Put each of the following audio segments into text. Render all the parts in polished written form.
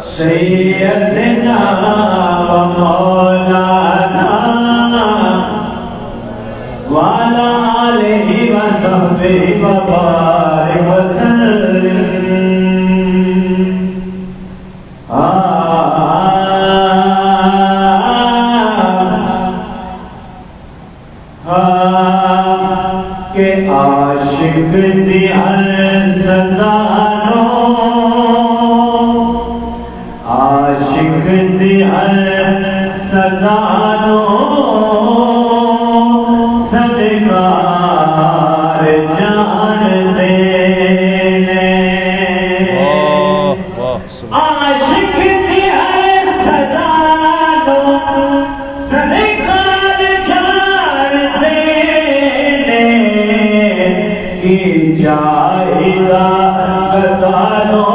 سیدنا و مولانا وعلى آلہ وصحبہ وبارک وسلم کہ عاشق دی الزدانو عاشق دی الزدانو صدقار جان دینے عاشق دی الزدانو صدقار جان دینے کی جائدہ بدانو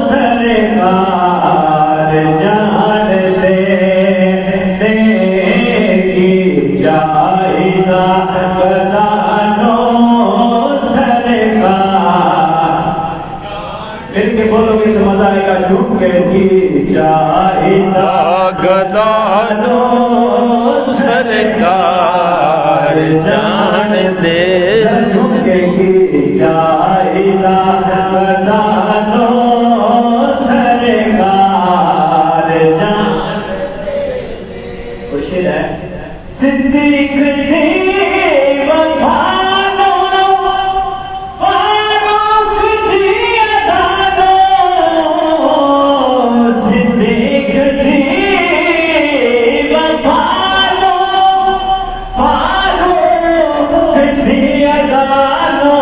سرکار جان دینے کی جائدہ بدانو سرکار پھر کے بولو گے تو مزہ آئے گا جھوٹ کے کی جائدہ گدانو سرکار جان دے کی جائدہ بدانو سرکار جان خوشی ہے صدیق تھی وفانو فاروق تھی ادانو صدیق تھی وفانو فاروق تھی ادانو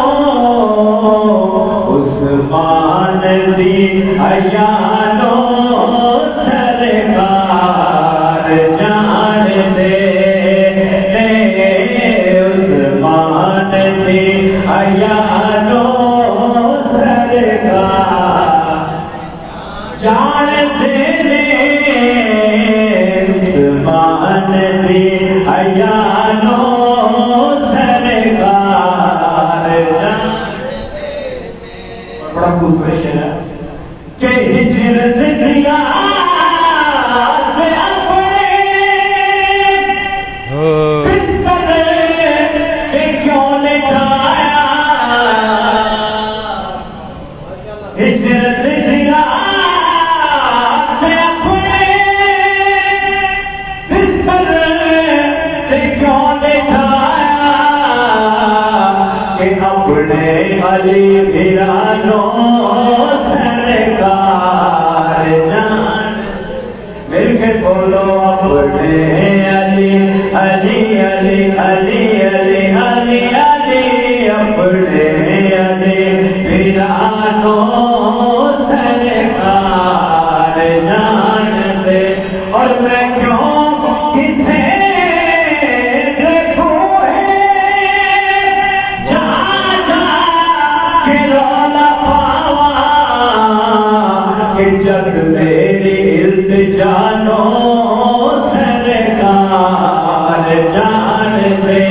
عثمان تھی عیانو سرکار جان دے عثمان تھی عیانو سرکار جان دے عثمان تھی عیانو سرکار جان بڑا خوب کوشچن ہے کہ ہجرت دیا ہجرت دیا اپنے بستر سے کیوں لٹایا کہ اپنے علی بھرانو سرکار جان مل کے بولو اپنے علی علی علی علی علی علی علی اپنے علی بھرانو سرکار جان دے اور میں کیوں کسے دیکھوں جا جا کے رولا پاوا کہ جب میری التجانو سرکار جان دے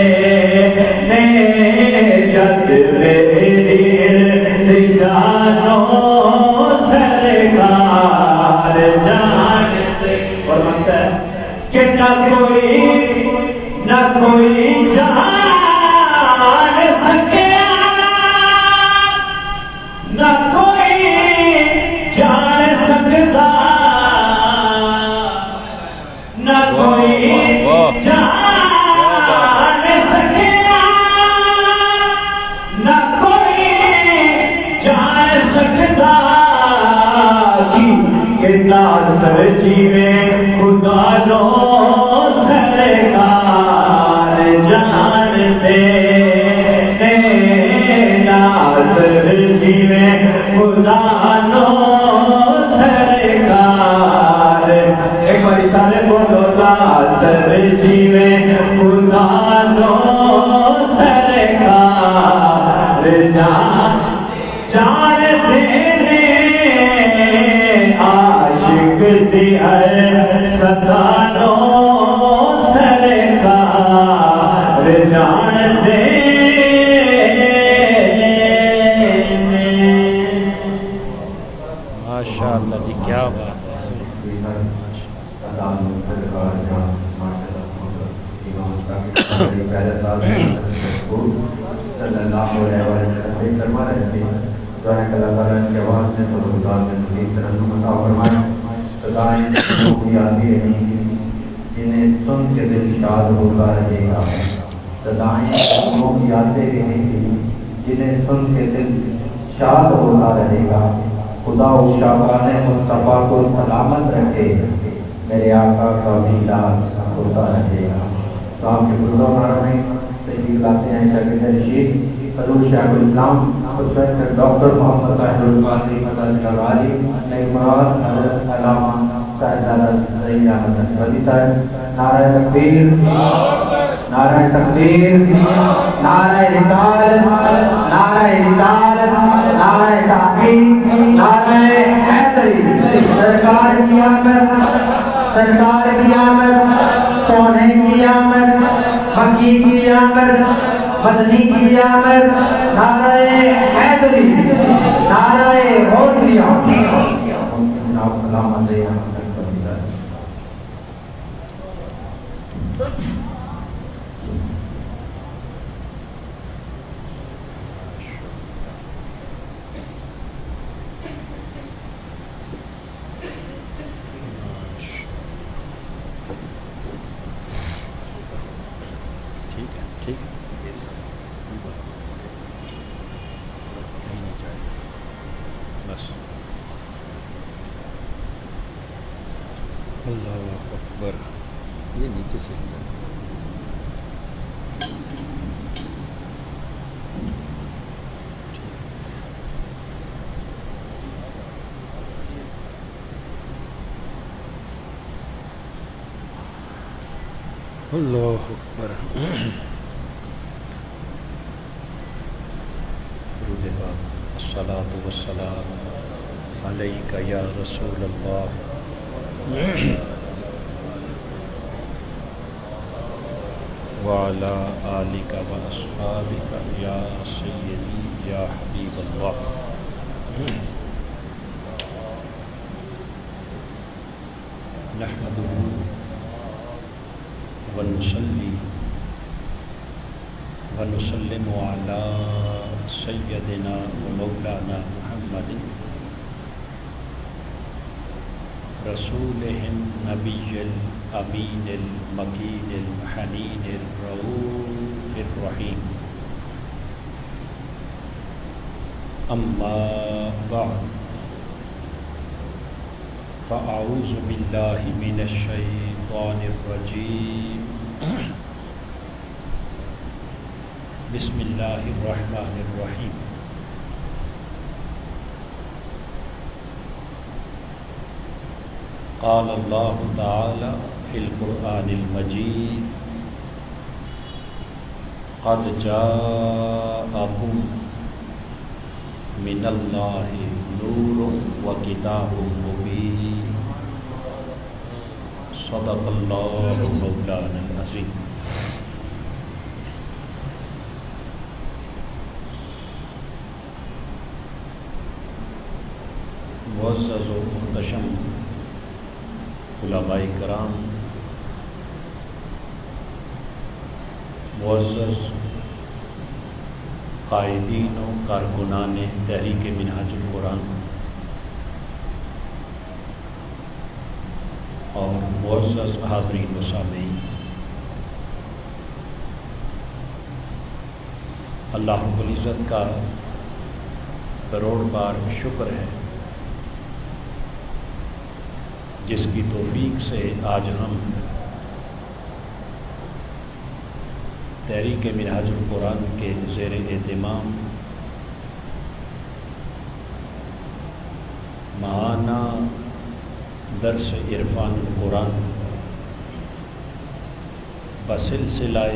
جب میری التجانو سرکار جان دے اور منتا ہے کہ نہ کوئی جان سکیا نہ کوئی جان سکتا نہ کوئی جان سکیا نہ کوئی جان سکتا کہ ناصر جیوے خدا نو سرکار جان دے ناصر جیوے خدا نو سرکار ایک باری سارے بولو ناصر جیوے خدا نو سرکار جان دے عاشق دی ستانو سرکار جان دے کیا بات ہے جنہیں سن کے دل شاد ہوتا رہے گا، صدائیں قوموں کی آتے رہیں گی جنہیں سن کے دل شاد ہوتا رہے گا۔ خدا و شاہان مصطفیٰ کو سلامت رکھے، میرے آقا کا میلاد ہوتا رہے گا۔ تو آپ کے بزرگ میں تشریف لاتے ہیں شاگرد رشید حضور شیخ الاسلام پروفیسر ڈاکٹر محمد طاہر القادری مدد العالی نئی مراد حضرت علامہ صاحبزادہ سید احمد نقشبندی صاحب۔ نعرہ تکبیر، نعرہ تکبیر، نعرہ رسالت، نعرہ رسالت، نعرہ تحقیق، نعرہ حیدری۔ سرکار کی آمد، سرکار کی آمد، سونے کی آمد، مکی کی آمد، مدنی کی آمد، نعرہ حیدری، نعرہ غوثیہ۔ علامہ سید احمد نقشبندی صاحب۔ ٹھیک ہے کہیں نہیں جائے بس۔ اللہ اکبر، یہ نیچے سے اللہ اکبر۔ درود پاک، الصلاۃ والسلام علیک یا رسول اللہ، وعلی آلک و اصحابک یا سیدی یا حبیب اللہ۔ نحمدہ ونصلی ونسلم علی سیدنا و مولانا محمد رسولہ النبی الامین المکین الحنین الرؤوف الرحیم۔ اما بعد فاعوذ باللہ من الشیطان الرجیم، بسم اللہ الرحمن الرحیم۔ قال اللہ تعالی فی القرآن المجید، قد جاءکم من اللہ نور و کتاب مبین، صدق اللہ مولانا العظیم۔ معزز و محتشم علماء کرام، معزز قائدین و کارکنان تحریک منہاج القرآن، اور معزز حاضرین و سامعین، اللہ رب العزت کا کروڑ بار شکر ہے جس کی توفیق سے آج ہم تحریک منہاج القرآن کے زیر اہتمام ماہانہ درس عرفان القرآن بسلسلہ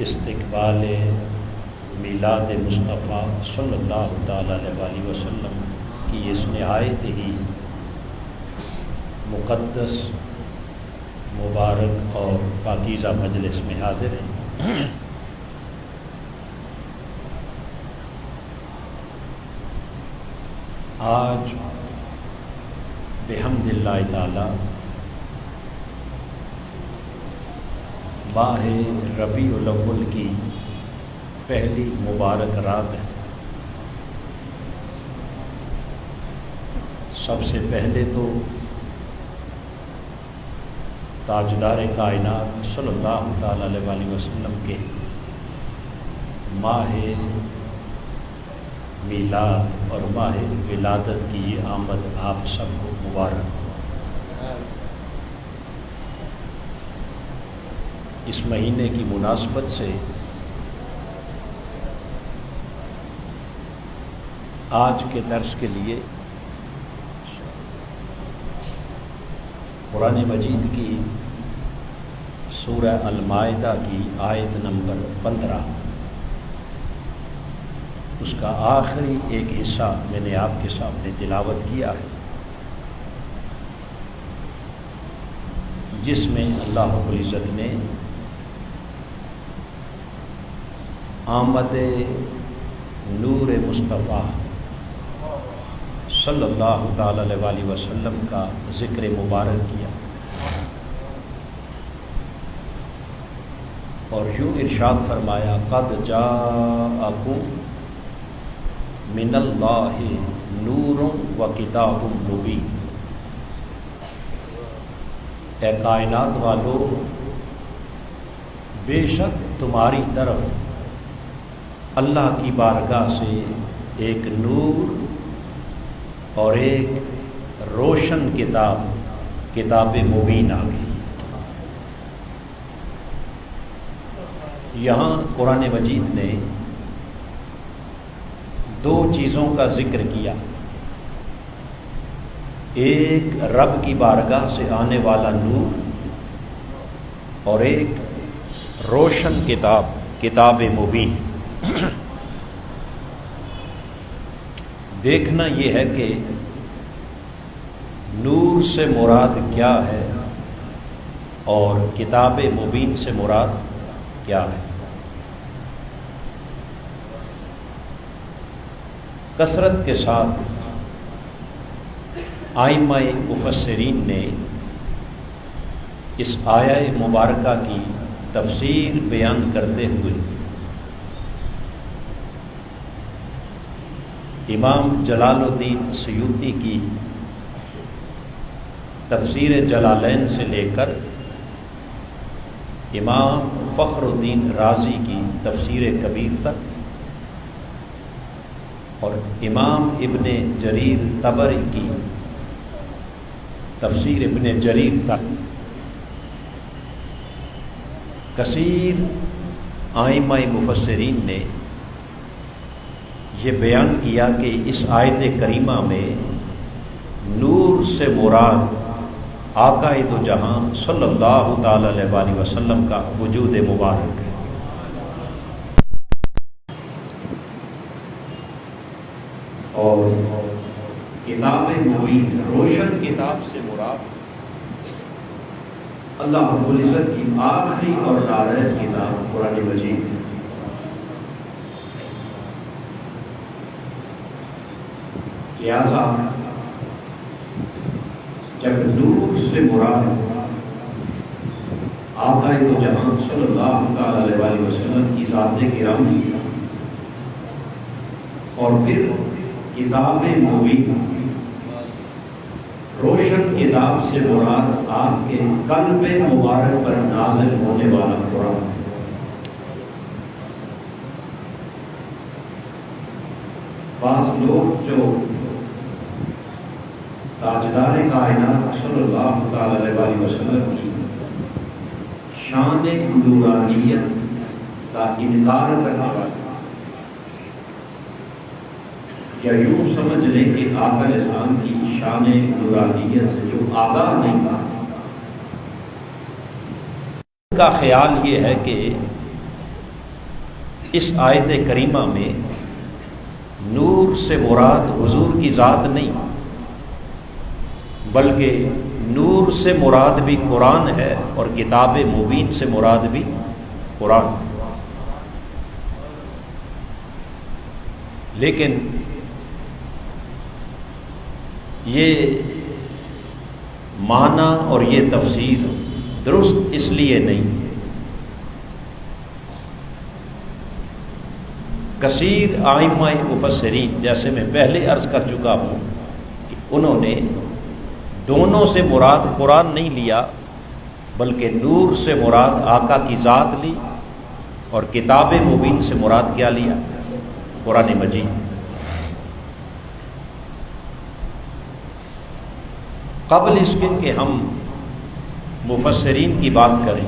استقبال میلاد مصطفیٰ صلی اللہ تعالیٰ علیہ وسلم کی اس نہایت ہی مقدس، مبارک اور پاکیزہ مجلس میں حاضر ہیں۔ آج بحمد اللہ تعالی ماہ ربیع الاول کی پہلی مبارک رات ہے۔ سب سے پہلے تو تاجدار کائنات صلی اللہ تعالیٰ علیہ وسلم کے ماہ میلاد اور ماہ ولادت کی یہ آمد آپ سب کو مبارک ہو۔ اس مہینے کی مناسبت سے آج کے درس کے لیے قرآن مجید کی سورہ المائدہ کی آیت نمبر 15 اس کا آخری ایک حصہ میں نے آپ کے سامنے تلاوت کیا ہے، جس میں اللہ رب العزت نے آمد نور مصطفیٰ صلی اللہ تعالی علیہ وسلم کا ذکر مبارک کیا اور یوں ارشاد فرمایا قد جاءکم من اللہ نور و کتاب مبین۔ اے کائنات والو، بے شک تمہاری طرف اللہ کی بارگاہ سے ایک نور اور ایک روشن کتاب مبین آ گئی۔ یہاں قرآن مجید نے دو چیزوں کا ذکر کیا، ایک رب کی بارگاہ سے آنے والا نور اور ایک روشن کتاب مبین۔ دیکھنا یہ ہے کہ نور سے مراد کیا ہے اور کتاب مبین سے مراد کیا ہے۔ کثرت کے ساتھ ائمہ مفسرین نے اس آیہ مبارکہ کی تفسیر بیان کرتے ہوئے امام جلال الدین سیوطی کی تفسیر جلالین سے لے کر امام فخر الدین رازی کی تفسیر کبیر تک اور امام ابن جریر طبری کی تفسیر ابن جریر تک کثیر ائمہ مفسرین نے یہ بیان کیا کہ اس آیت کریمہ میں نور سے مراد آقا دو جہاں صلی اللہ تعالی علیہ وسلم کا وجود مبارک ہے۔ اور کتاب مبین روشن کتاب سے مراد اللہ رب العزت کی آخری اور نازل کتاب قرآن مجید ہے۔ لہذا جب نور سے مراد آقا دو جہاں صلی اللہ تعالی علیہ وسلم کی ذات گرامی اور پھر کتاب مبین روشن کتاب سے مراد آپ کے قلب مبارک پر نازل ہونے والا قرآن ہے۔ بعض لوگ جو تاجدار کائنات صلی اللہ تعالی علیہ وسلم کی شان نورانیت کا انکار کرنے والے یا یوں سمجھ لیں کہ آقا علیہ السلام کی شان نورانیت سے جو آگاہ نہیں تھا، ان کا خیال یہ ہے کہ اس آیت کریمہ میں نور سے مراد حضور کی ذات نہیں بلکہ نور سے مراد بھی قرآن ہے اور کتاب مبین سے مراد بھی قرآن ہے۔ لیکن یہ معنی اور یہ تفسیر درست اس لیے نہیں۔ کثیر ائمہ مفسرین، جیسے میں پہلے عرض کر چکا ہوں کہ انہوں نے دونوں سے مراد قرآن نہیں لیا، بلکہ نور سے مراد آقا کی ذات لی، اور کتاب مبین سے مراد کیا لیا؟ قرآن مجید۔ قبل اس کے کہ ہم مفسرین کی بات کریں،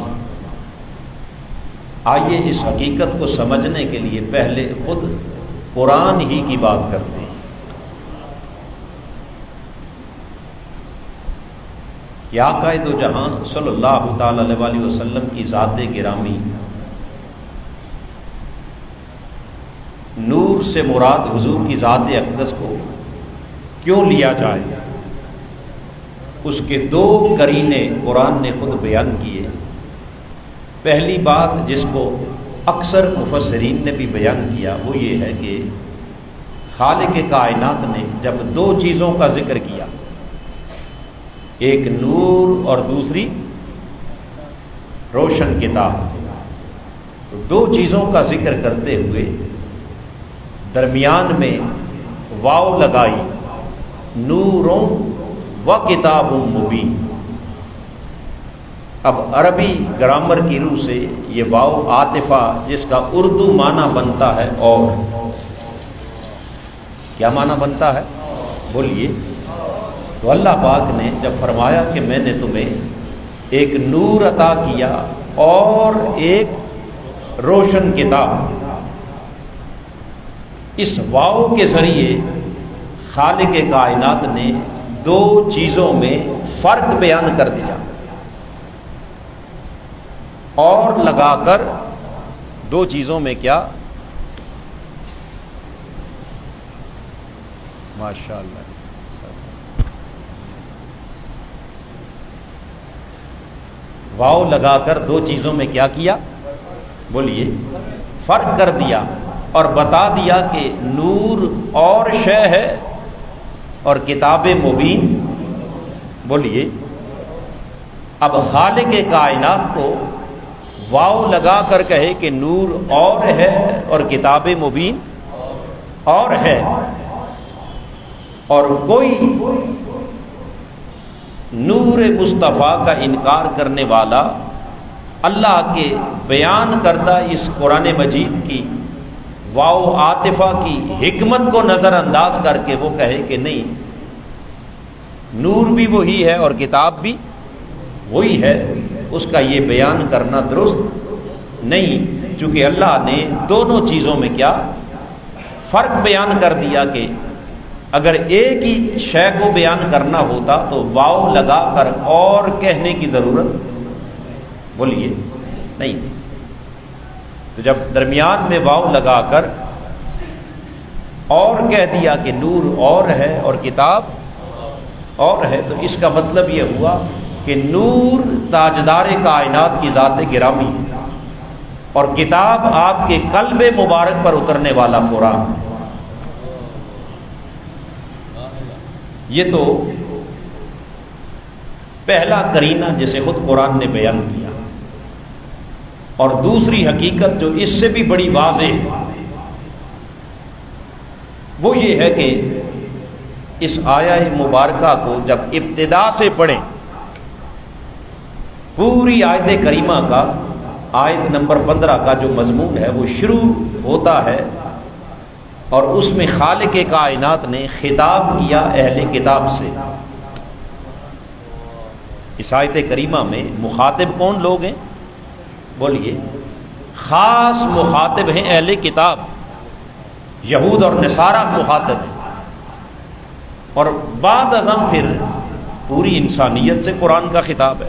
آئیے اس حقیقت کو سمجھنے کے لیے پہلے خود قرآن ہی کی بات کرتے ہیں۔ کہ آقا دو جہاں صلی اللہ تعالی علیہ وسلم کی ذات گرامی، نور سے مراد حضور کی ذات اقدس کو کیوں لیا جائے، اس کے دو قرینے قرآن نے خود بیان کیے۔ پہلی بات جس کو اکثر مفسرین نے بھی بیان کیا وہ یہ ہے کہ خالق کائنات نے جب دو چیزوں کا ذکر کیا، ایک نور اور دوسری روشن کتاب، تو دو چیزوں کا ذکر کرتے ہوئے درمیان میں واو لگائی، نوروں و کتاب مبین۔ اب عربی گرامر کی روح سے یہ واو عاطفہ، جس کا اردو معنی بنتا ہے اور، کیا معنی بنتا ہے؟ بولیے۔ تو اللہ پاک نے جب فرمایا کہ میں نے تمہیں ایک نور عطا کیا اور ایک روشن کتاب، اس واو کے ذریعے خالق کائنات نے دو چیزوں میں فرق بیان کر دیا، اور لگا کر دو چیزوں میں کیا؟ ماشاءاللہ، واو لگا کر دو چیزوں میں کیا کیا؟ بولیے، فرق کر دیا اور بتا دیا کہ نور اور شے ہے اور کتاب مبین۔ بولیے، اب خالق کائنات کو واو لگا کر کہے کہ نور اور ہے اور کتاب مبین اور ہے، اور کوئی نور مصطفیٰ کا انکار کرنے والا اللہ کے بیان کردہ اس قرآن مجید کی واو عاطفہ کی حکمت کو نظر انداز کر کے وہ کہے کہ نہیں، نور بھی وہی ہے اور کتاب بھی وہی ہے، اس کا یہ بیان کرنا درست نہیں، چونکہ اللہ نے دونوں چیزوں میں کیا فرق بیان کر دیا کہ اگر ایک ہی شے کو بیان کرنا ہوتا تو واو لگا کر اور کہنے کی ضرورت، بولیے، نہیں۔ تو جب درمیان میں واو لگا کر اور کہہ دیا کہ نور اور ہے اور کتاب اور ہے، تو اس کا مطلب یہ ہوا کہ نور تاجدار کائنات کی ذات گرامی اور کتاب آپ کے قلب مبارک پر اترنے والا قرآن۔ یہ تو پہلا قرینہ جسے خود قرآن نے بیان کیا، اور دوسری حقیقت جو اس سے بھی بڑی واضح ہے وہ یہ ہے کہ اس آیہ مبارکہ کو جب ابتدا سے پڑھیں، پوری آیت کریمہ کا آیت نمبر 15 کا جو مضمون ہے وہ شروع ہوتا ہے، اور اس میں خالق کائنات نے خطاب کیا اہل کتاب سے۔ اس آیت کریمہ میں مخاطب کون لوگ ہیں؟ بولیے، خاص مخاطب ہیں اہل کتاب، یہود اور نصارہ مخاطب ہیں، اور بعد ازاں پھر پوری انسانیت سے قرآن کا خطاب ہے،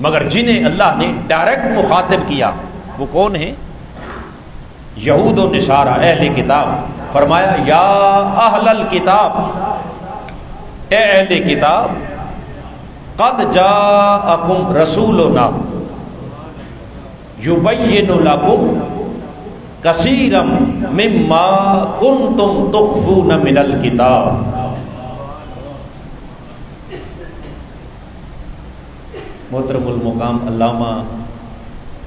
مگر جنہیں اللہ نے ڈائریکٹ مخاطب کیا وہ کون ہیں؟ یہود و نصارہ، اہل کتاب۔ فرمایا یا اہل الکتاب، اے اہل کتاب، قد جاءکم رسولنا یبین لکم کثیرا مما کنتم تخفون من الکتاب۔ محترم المقام علامہ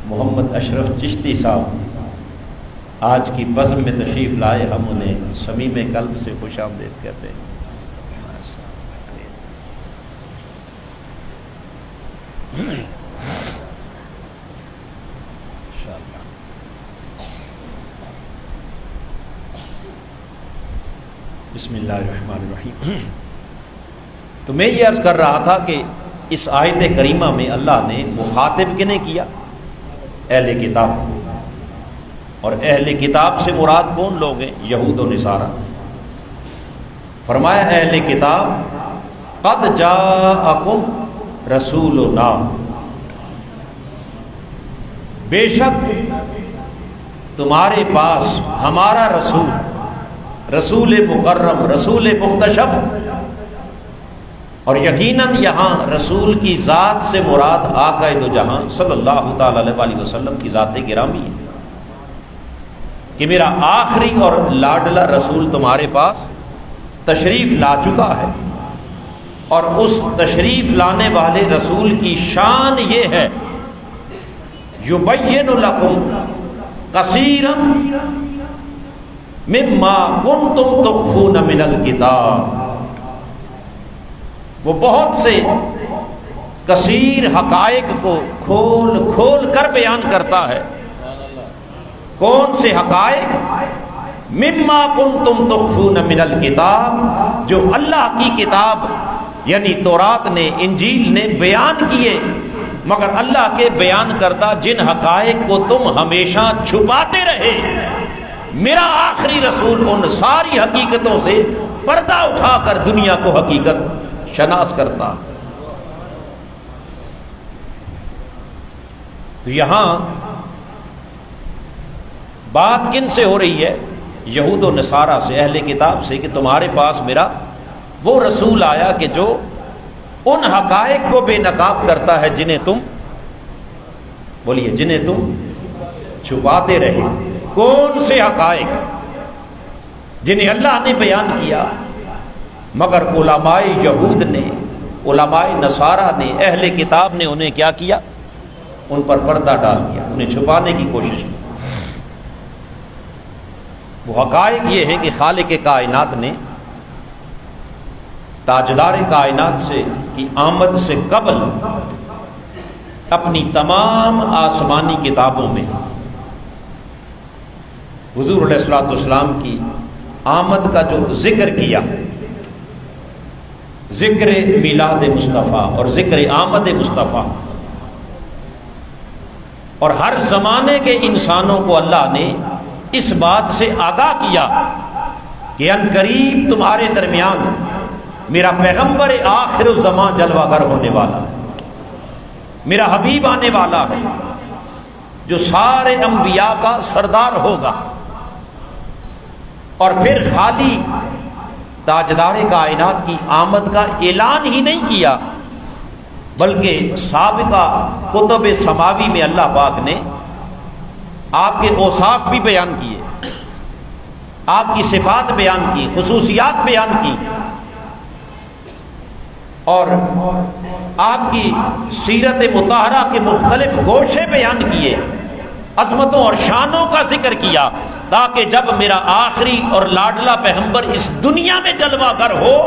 محمد اشرف چشتی صاحب آج کی بزم میں تشریف لائے، ہم انہیں صمیم قلب سے خوش آمدید کہتے ہیں۔ بسم اللہ الرحمن الرحیم۔ تو میں یہ عرض کر رہا تھا کہ اس آیت کریمہ میں اللہ نے مخاطب کنہیں کیا؟ اہل کتاب، اور اہل کتاب سے مراد کون لوگ ہیں؟ یہود و نصارہ۔ فرمایا اہل کتاب قد جاءکم رسولنا، بے شک تمہارے پاس ہمارا رسول، رسول مکرم، رسول محتشم، اور یقیناً یہاں رسول کی ذات سے مراد آقا دو جہاں صلی اللہ تعالی علیہ وسلم کی ذات گرامی ہے، کہ میرا آخری اور لاڈلا رسول تمہارے پاس تشریف لا چکا ہے، اور اس تشریف لانے والے رسول کی شان یہ ہے یبین لکم کثیرا مما کنتم تخفون من الکتاب، وہ بہت سے کثیر حقائق کو کھول کھول کر بیان کرتا ہے۔ کون سے حقائق؟ مما کنتم تخفون من الکتاب، جو اللہ کی کتاب یعنی تورات نے، انجیل نے بیان کیے، مگر اللہ کے بیان کردہ جن حقائق کو تم ہمیشہ چھپاتے رہے، میرا آخری رسول ان ساری حقیقتوں سے پردہ اٹھا کر دنیا کو حقیقت شناس کرتا۔ تو یہاں بات کن سے ہو رہی ہے؟ یہود و نصارہ سے، اہل کتاب سے، کہ تمہارے پاس میرا وہ رسول آیا کہ جو ان حقائق کو بے نقاب کرتا ہے جنہیں تم، بولیے، جنہیں تم چھپاتے رہے۔ کون سے حقائق؟ جنہیں اللہ نے بیان کیا، مگر علماء یہود نے، علماء نصارہ نے، اہل کتاب نے انہیں کیا کیا؟ ان پر پردہ ڈال دیا، انہیں چھپانے کی کوشش کی۔ وہ حقائق یہ ہے کہ خالق کائنات نے تاجدار کائنات سے کی آمد سے قبل اپنی تمام آسمانی کتابوں میں حضور علیہ الصلوۃ والسلام کی آمد کا جو ذکر کیا، ذکر میلاد مصطفیٰ اور ذکر آمد مصطفیٰ، اور ہر زمانے کے انسانوں کو اللہ نے اس بات سے آگاہ کیا کہ ان قریب تمہارے درمیان میرا پیغمبر آخر الزمان جلوہ گر ہونے والا ہے، میرا حبیب آنے والا ہے جو سارے انبیاء کا سردار ہوگا۔ اور پھر خالی تاجدار کائنات کی آمد کا اعلان ہی نہیں کیا، بلکہ سابقہ کتب سماوی میں اللہ پاک نے آپ کے اوصاف بھی بیان کیے، آپ کی صفات بیان کی، خصوصیات بیان کی، اور آپ کی سیرت مطہرہ کے مختلف گوشے بیان کیے، عظمتوں اور شانوں کا ذکر کیا، تاکہ جب میرا آخری اور لاڈلا پیغمبر اس دنیا میں جلوہ گر ہو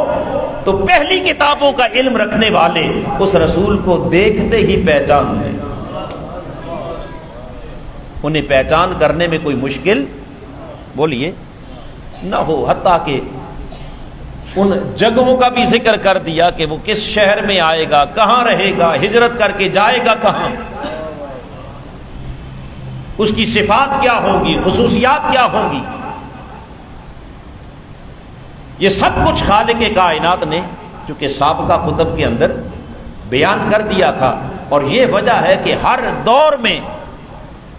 تو پہلی کتابوں کا علم رکھنے والے اس رسول کو دیکھتے ہی پہچان لیں، انہیں پہچان کرنے میں کوئی مشکل، بولیے، نہ ہو۔ حتیٰ کہ ان جگہوں کا بھی ذکر کر دیا کہ وہ کس شہر میں آئے گا، کہاں رہے گا، ہجرت کر کے جائے گا کہاں، اس کی صفات کیا ہوں گی، خصوصیات کیا ہوں گی، یہ سب کچھ خالق کائنات نے چونکہ سابقہ کتب کے اندر بیان کر دیا تھا۔ اور یہ وجہ ہے کہ ہر دور میں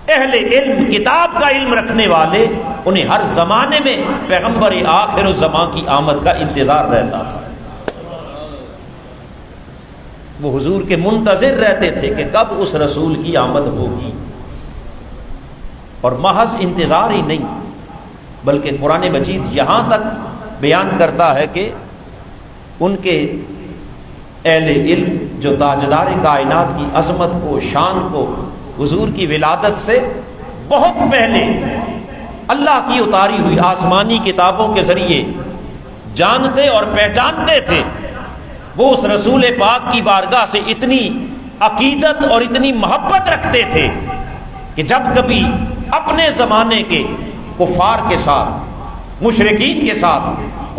اہل علم، کتاب کا علم رکھنے والے، انہیں ہر زمانے میں پیغمبر آخر الزمان کی آمد کا انتظار رہتا تھا۔ وہ حضور کے منتظر رہتے تھے کہ کب اس رسول کی آمد ہوگی، اور محض انتظار ہی نہیں بلکہ قرآن مجید یہاں تک بیان کرتا ہے کہ ان کے اہل علم جو تاجدار کائنات کی عظمت کو، شان کو، حضور کی ولادت سے بہت پہلے اللہ کی اتاری ہوئی آسمانی کتابوں کے ذریعے جانتے اور پہچانتے تھے، وہ اس رسول پاک کی بارگاہ سے اتنی عقیدت اور اتنی محبت رکھتے تھے کہ جب کبھی اپنے زمانے کے کفار کے ساتھ، مشرکین کے ساتھ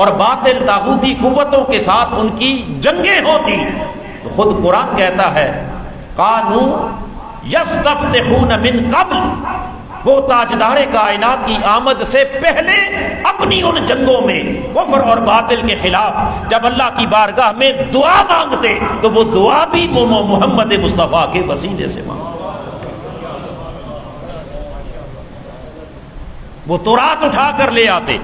اور باطل طاغوتی قوتوں کے ساتھ ان کی جنگیں ہوتی تو خود قرآن کہتا ہے قالوا یستفتحون من قبل، وہ تاجدار کائنات کی آمد سے پہلے اپنی ان جنگوں میں کفر اور باطل کے خلاف جب اللہ کی بارگاہ میں دعا مانگتے تو وہ دعا بھی محمد مصطفیٰ کے وسیلے سے مانگتے، وہ تورات اٹھا کر لے آتے،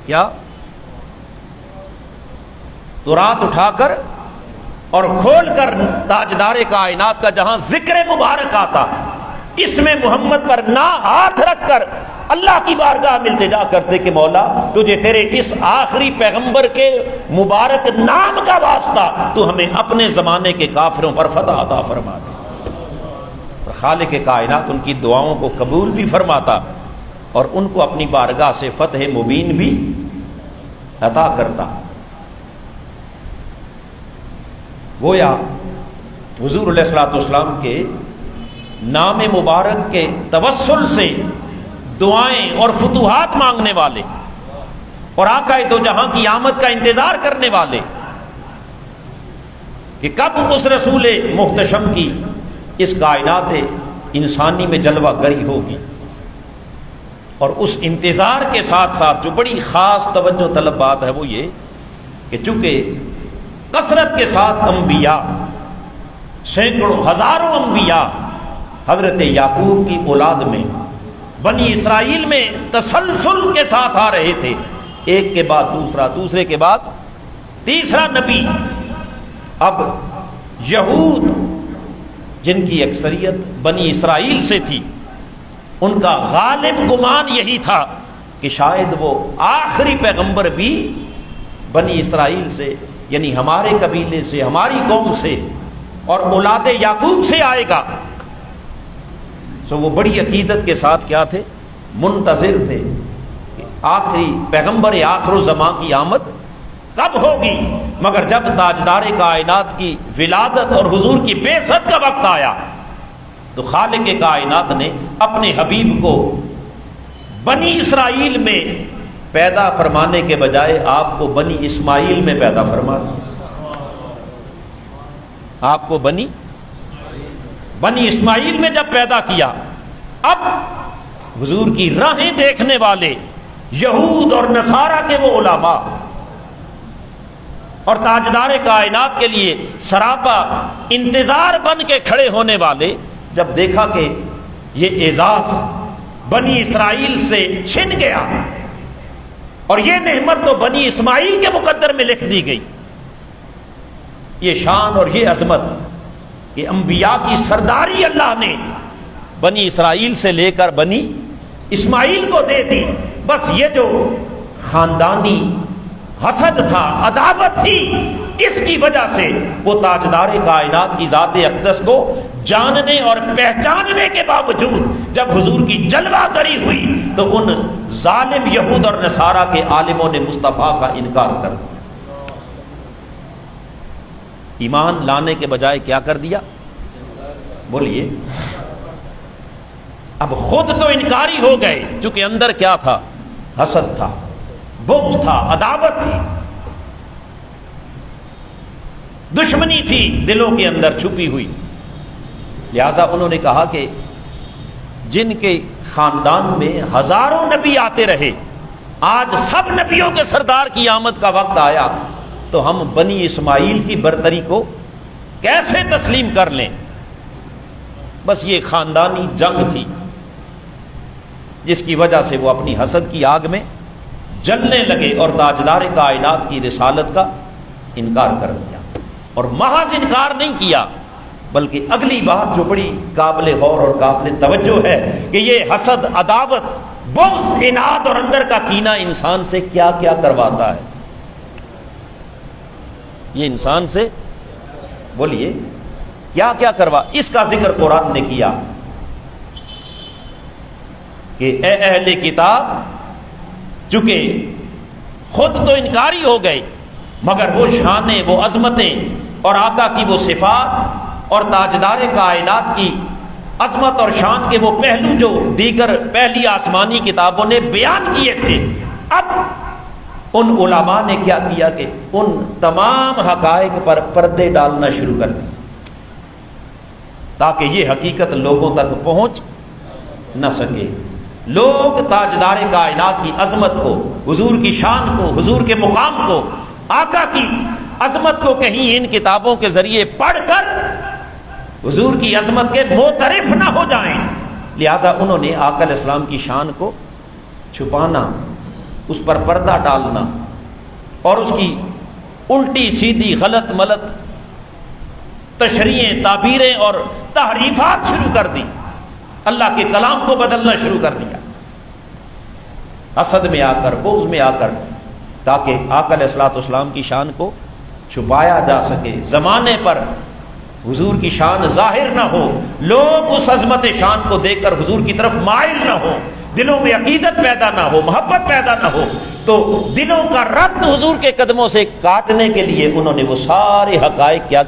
کیا تورات اٹھا کر اور کھول کر تاجدار کائنات کا جہاں ذکر مبارک آتا اس میں محمد پر نہ ہاتھ رکھ کر اللہ کی بارگاہ میں التجا کرتے کہ مولا تجھے تیرے اس آخری پیغمبر کے مبارک نام کا واسطہ تو ہمیں اپنے زمانے کے کافروں پر فتح عطا فرما دے۔ اور خالق کائنات ان کی دعاؤں کو قبول بھی فرماتا اور ان کو اپنی بارگاہ سے فتح مبین بھی عطا کرتا۔ گویا حضور علیہ الصلوۃ والسلام کے نام مبارک کے توسل سے دعائیں اور فتوحات مانگنے والے اور آقا دو جہاں کی آمد کا انتظار کرنے والے کہ کب اس رسول محتشم کی اس کائنات انسانی میں جلوہ گری ہوگی، اور اس انتظار کے ساتھ ساتھ جو بڑی خاص توجہ طلب بات ہے وہ یہ کہ چونکہ کثرت کے ساتھ انبیاء، سینکڑوں ہزاروں انبیاء حضرت یعقوب کی اولاد میں بنی اسرائیل میں تسلسل کے ساتھ آ رہے تھے، ایک کے بعد دوسرا، دوسرے کے بعد تیسرا نبی، اب یہود جن کی اکثریت بنی اسرائیل سے تھی ان کا غالب گمان یہی تھا کہ شاید وہ آخری پیغمبر بھی بنی اسرائیل سے، یعنی ہمارے قبیلے سے، ہماری قوم سے اور اولاد یعقوب سے آئے گا۔ تو وہ بڑی عقیدت کے ساتھ کیا تھے؟ منتظر تھے کہ آخری پیغمبر آخر الزمان کی آمد کب ہوگی، مگر جب تاجدار کائنات کی ولادت اور حضور کی بعثت کا وقت آیا تو خالق کائنات نے اپنے حبیب کو بنی اسرائیل میں پیدا فرمانے کے بجائے آپ کو بنی اسماعیل میں پیدا فرما دیا، آپ کو بنی اسماعیل میں جب پیدا کیا، اب حضور کی راہیں دیکھنے والے یہود اور نصارہ کے وہ علماء اور تاجدار کائنات کے لیے سراپا انتظار بن کے کھڑے ہونے والے جب دیکھا کہ یہ اعزاز بنی اسرائیل سے چھن گیا اور یہ نعمت تو بنی اسماعیل کے مقدر میں لکھ دی گئی، یہ شان اور یہ عظمت کہ انبیاء کی سرداری اللہ نے بنی اسرائیل سے لے کر بنی اسماعیل کو دے دی، بس یہ جو خاندانی حسد تھا، عداوت تھی، اس کی وجہ سے وہ تاجدار کائنات کی ذات اقدس کو جاننے اور پہچاننے کے باوجود جب حضور کی جلوہ گری ہوئی تو ان ظالم یہود اور نصارہ کے عالموں نے مصطفیٰ کا انکار کر دیا، ایمان لانے کے بجائے کیا کر دیا؟ بولیے، اب خود تو انکاری ہو گئے، چونکہ اندر کیا تھا؟ حسد تھا، بغض تھا، عداوت تھی، دشمنی تھی دلوں کے اندر چھپی ہوئی، لہذا انہوں نے کہا کہ جن کے خاندان میں ہزاروں نبی آتے رہے، آج سب نبیوں کے سردار کی آمد کا وقت آیا تو ہم بنی اسماعیل کی برتری کو کیسے تسلیم کر لیں؟ بس یہ خاندانی جنگ تھی جس کی وجہ سے وہ اپنی حسد کی آگ میں جلنے لگے اور تاجدار کائنات کی رسالت کا انکار کر دیا، اور محض انکار نہیں کیا بلکہ اگلی بات جو بڑی قابل غور اور قابل توجہ ہے کہ یہ حسد، عداوت، بغض، اناد اور اندر کا کینہ انسان سے کیا کیا کرواتا ہے۔ یہ انسان سے بولیے کیا کیا کروا. اس کا ذکر قرآن نے کیا کہ اے اہل کتاب، چونکہ خود تو انکاری ہو گئے مگر وہ شانیں، وہ عظمتیں اور آقا کی وہ صفات اور تاجدار کائنات کی عظمت اور شان کے وہ پہلو جو دیگر پہلی آسمانی کتابوں نے بیان کیے تھے، اب ان علماء نے کیا کیا کہ ان تمام حقائق پر پردے ڈالنا شروع کر دیے تاکہ یہ حقیقت لوگوں تک پہنچ نہ سکے. لوگ تاجدار کائنات کی عظمت کو، حضور کی شان کو، حضور کے مقام کو، آقا کی عظمت کو کہیں ان کتابوں کے ذریعے پڑھ کر حضور کی عظمت کے معترف نہ ہو جائیں. لہذا انہوں نے آقا علیہ السلام کی شان کو چھپانا، اس پر پردہ ڈالنا اور اس کی الٹی سیدھی غلط ملط تشریحیں، تعبیریں اور تحریفات شروع کر دی. اللہ کے کلام کو بدلنا شروع کر دیا حسد میں آ کر، بغض میں آ کر، تاکہ آقا علیہ الصلوۃ والسلام کی شان کو چھپایا جا سکے، زمانے پر حضور کی شان ظاہر نہ ہو، لوگ اس عظمت شان کو دیکھ کر حضور کی طرف مائل نہ ہو، دلوں میں عقیدت پیدا نہ ہو، محبت پیدا نہ ہو. تو دلوں کا ربط حضور کے قدموں سے کاٹنے کے لیے انہوں نے وہ سارے حقائق کیا